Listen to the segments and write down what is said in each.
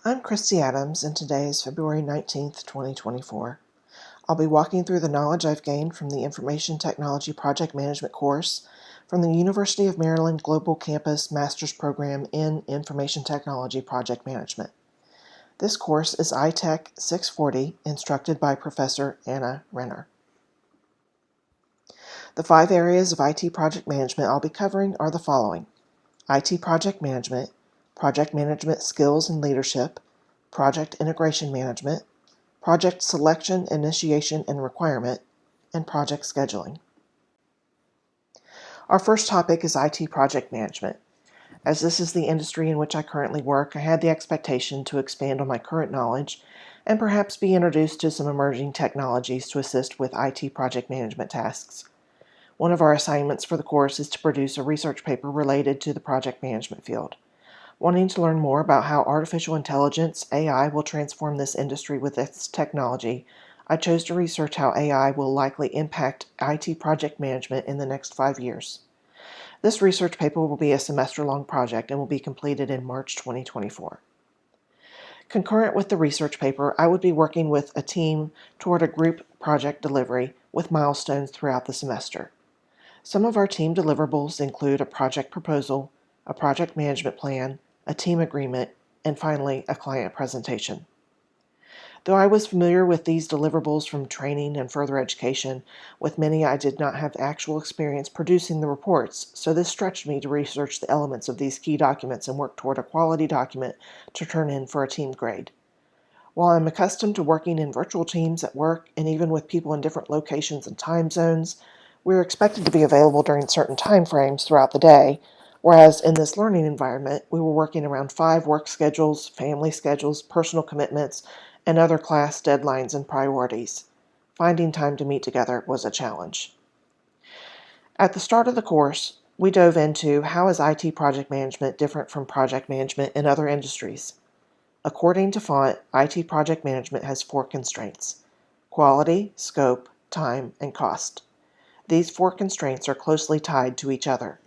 I'm Kristi Adams, and today is February 19th, 2024. I'll be walking through the knowledge I've gained from the Information Technology Project Management course from the University of Maryland Global Campus Master's Program in Information Technology Project Management. This course is ITEC 640, instructed by Professor Anna Renner. The 5 areas of IT project management I'll be covering are the following: IT project management skills and leadership, project integration management, project selection, initiation, and requirement, and project scheduling. Our first topic is IT project management. As this is the industry in which I currently work, I had the expectation to expand on my current knowledge and perhaps be introduced to some emerging technologies to assist with IT project management tasks. One of our assignments for the course is to produce a research paper related to the project management field. Wanting to learn more about how artificial intelligence, AI, will transform this industry with its technology, I chose to research how AI will likely impact IT project management in the next 5 years. This research paper will be a semester-long project and will be completed in March 2024. Concurrent with the research paper, I would be working with a team toward a group project delivery with milestones throughout the semester. Some of our team deliverables include a project proposal, a project management plan, a team agreement, and finally, a client presentation. Though I was familiar with these deliverables from training and further education, with many I did not have actual experience producing the reports, so this stretched me to research the elements of these key documents and work toward a quality document to turn in for a team grade. While I'm accustomed to working in virtual teams at work and even with people in different locations and time zones, we're expected to be available during certain time frames throughout the day, whereas in this learning environment, we were working around 5 work schedules, family schedules, personal commitments, and other class deadlines and priorities. Finding time to meet together was a challenge. At the start of the course, we dove into how is IT project management different from project management in other industries. According to Font, IT project management has 4 constraints: quality, scope, time, and cost. These 4 constraints are closely tied to each other.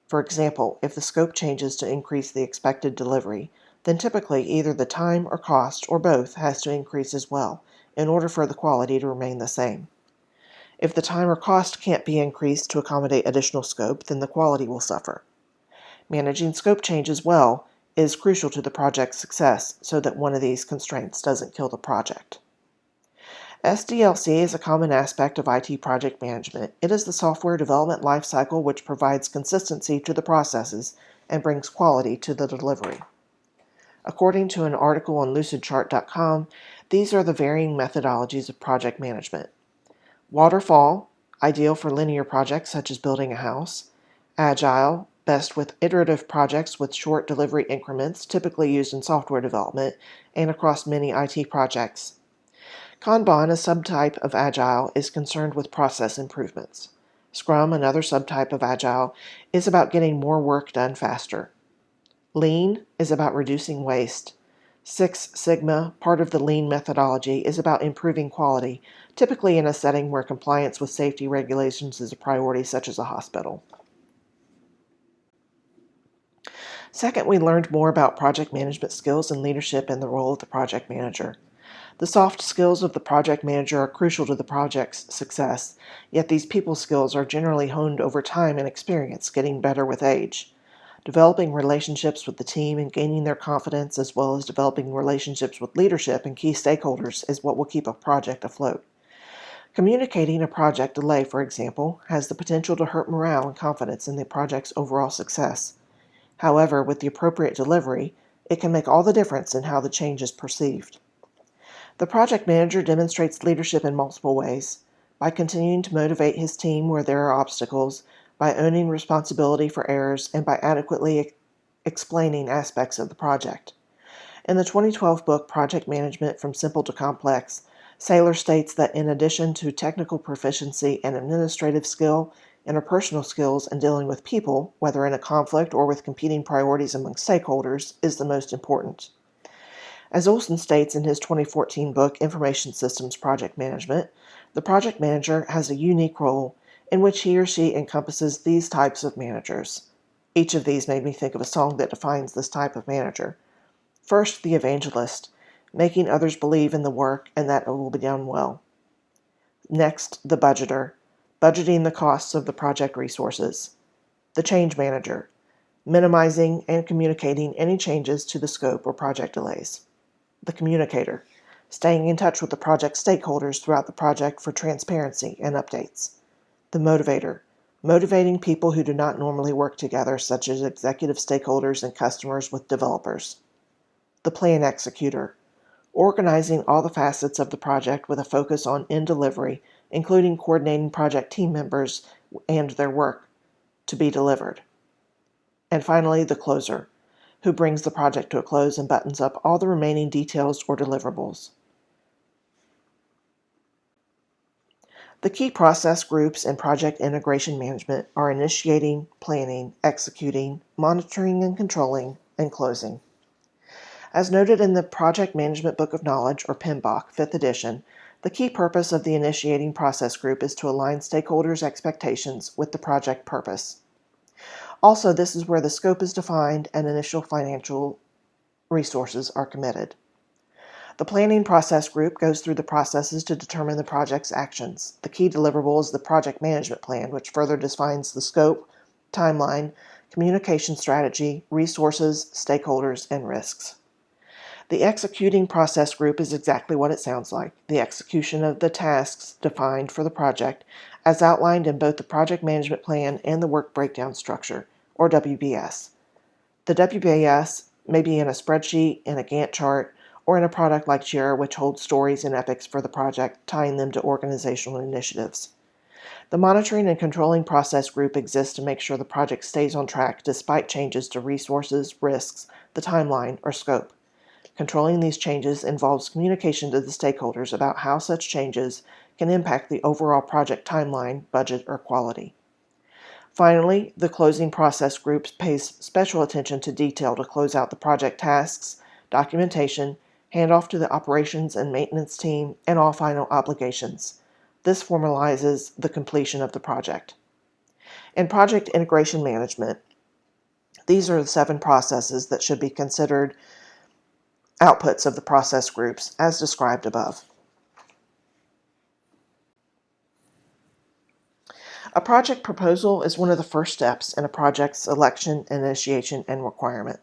For example, if the scope changes to increase the expected delivery, then typically either the time or cost or both has to increase as well in order for the quality to remain the same. If the time or cost can't be increased to accommodate additional scope, then the quality will suffer. Managing scope changes well is crucial to the project's success so that one of these constraints doesn't kill the project. SDLC is a common aspect of IT project management. It is the software development lifecycle which provides consistency to the processes and brings quality to the delivery. According to an article on lucidchart.com, these are the varying methodologies of project management: waterfall, ideal for linear projects such as building a house; agile, best with iterative projects with short delivery increments, typically used in software development and across many IT projects; Kanban, a subtype of Agile, is concerned with process improvements. Scrum, another subtype of Agile, is about getting more work done faster. Lean is about reducing waste. Six Sigma, part of the Lean methodology, is about improving quality, typically in a setting where compliance with safety regulations is a priority, such as a hospital. Second, we learned more about project management skills and leadership and the role of the project manager. The soft skills of the project manager are crucial to the project's success, yet these people skills are generally honed over time and experience, getting better with age. Developing relationships with the team and gaining their confidence, as well as developing relationships with leadership and key stakeholders, is what will keep a project afloat. Communicating a project delay, for example, has the potential to hurt morale and confidence in the project's overall success. However, with the appropriate delivery, it can make all the difference in how the change is perceived. The project manager demonstrates leadership in multiple ways: by continuing to motivate his team where there are obstacles, by owning responsibility for errors, and by adequately explaining aspects of the project. In the 2012 book Project Management from Simple to Complex, Saylor states that in addition to technical proficiency and administrative skill, interpersonal skills and dealing with people, whether in a conflict or with competing priorities among stakeholders, is the most important. As Olson states in his 2014 book, Information Systems Project Management, the project manager has a unique role in which he or she encompasses these types of managers. Each of these made me think of a song that defines this type of manager. First, the evangelist, making others believe in the work and that it will be done well. Next, the budgeter, budgeting the costs of the project resources. The change manager, minimizing and communicating any changes to the scope or project delays. The communicator, staying in touch with the project stakeholders throughout the project for transparency and updates. The motivator, motivating people who do not normally work together, such as executive stakeholders and customers with developers. The plan executor, organizing all the facets of the project with a focus on end delivery, including coordinating project team members and their work to be delivered. And finally, the closer, who brings the project to a close and buttons up all the remaining details or deliverables. The key process groups in project integration management are initiating, planning, executing, monitoring and controlling, and closing. As noted in the Project Management Book of Knowledge, or PMBOK, 5th edition, the key purpose of the initiating process group is to align stakeholders' expectations with the project purpose. Also, this is where the scope is defined and initial financial resources are committed. The planning process group goes through the processes to determine the project's actions. The key deliverable is the project management plan, which further defines the scope, timeline, communication strategy, resources, stakeholders, and risks. The executing process group is exactly what it sounds like, the execution of the tasks defined for the project as outlined in both the project management plan and the work breakdown structure, or WBS. The WBS may be in a spreadsheet, in a Gantt chart, or in a product like Jira, which holds stories and epics for the project, tying them to organizational initiatives. The monitoring and controlling process group exists to make sure the project stays on track despite changes to resources, risks, the timeline, or scope. Controlling these changes involves communication to the stakeholders about how such changes can impact the overall project timeline, budget, or quality. Finally, the closing process group pays special attention to detail to close out the project tasks, documentation, handoff to the operations and maintenance team, and all final obligations. This formalizes the completion of the project. In project integration management, these are the 7 processes that should be considered outputs of the process groups as described above. A project proposal is one of the first steps in a project's selection, initiation, and requirement.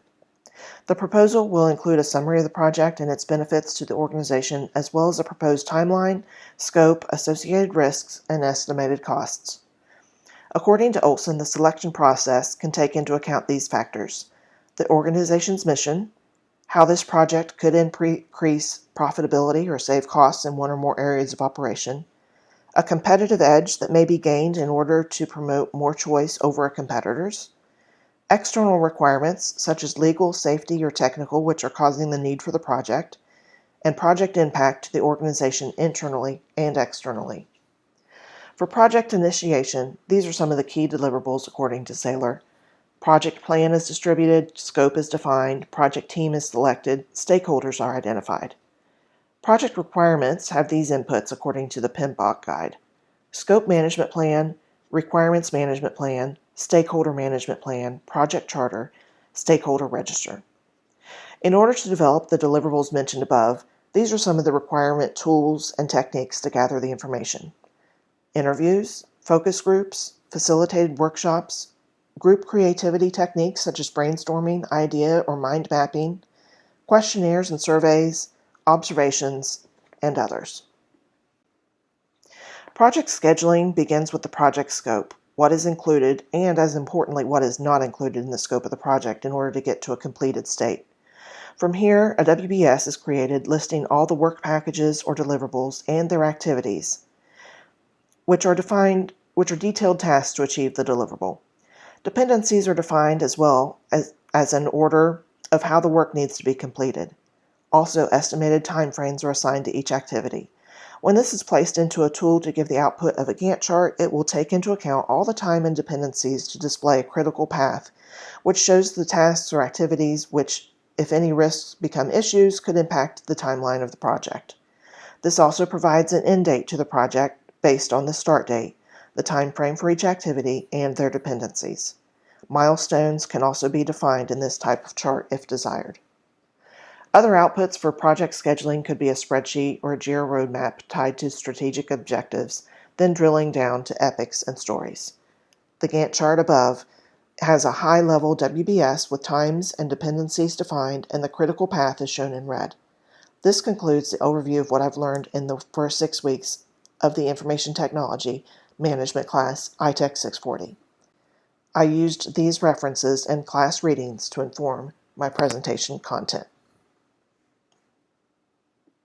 The proposal will include a summary of the project and its benefits to the organization, as well as a proposed timeline, scope, associated risks, and estimated costs. According to Olson, the selection process can take into account these factors: the organization's mission, how this project could increase profitability or save costs in one or more areas of operation, a competitive edge that may be gained in order to promote more choice over a competitor's, external requirements such as legal, safety, or technical which are causing the need for the project, and project impact to the organization internally and externally. For project initiation, these are some of the key deliverables according to Saylor. Project plan is distributed, scope is defined, project team is selected, stakeholders are identified. Project requirements have these inputs according to the PMBOK guide: scope management plan, requirements management plan, stakeholder management plan, project charter, stakeholder register. In order to develop the deliverables mentioned above, these are some of the requirement tools and techniques to gather the information: interviews, focus groups, facilitated workshops, group creativity techniques such as brainstorming, idea or mind mapping, questionnaires and surveys, observations, and others. Project scheduling begins with the project scope, what is included, and as importantly, what is not included in the scope of the project in order to get to a completed state. From here, a WBS is created listing all the work packages or deliverables and their activities, which are detailed tasks to achieve the deliverable. Dependencies are defined as well as an order of how the work needs to be completed. Also, estimated timeframes are assigned to each activity. When this is placed into a tool to give the output of a Gantt chart, it will take into account all the time and dependencies to display a critical path, which shows the tasks or activities which, if any risks become issues, could impact the timeline of the project. This also provides an end date to the project based on the start date, the time frame for each activity, and their dependencies. Milestones can also be defined in this type of chart if desired. Other outputs for project scheduling could be a spreadsheet or a JIRA roadmap tied to strategic objectives, then drilling down to epics and stories. The Gantt chart above has a high-level WBS with times and dependencies defined, and the critical path is shown in red. This concludes the overview of what I've learned in the first 6 weeks of the Information Technology Management class, ITEC 640. I used these references and class readings to inform my presentation content.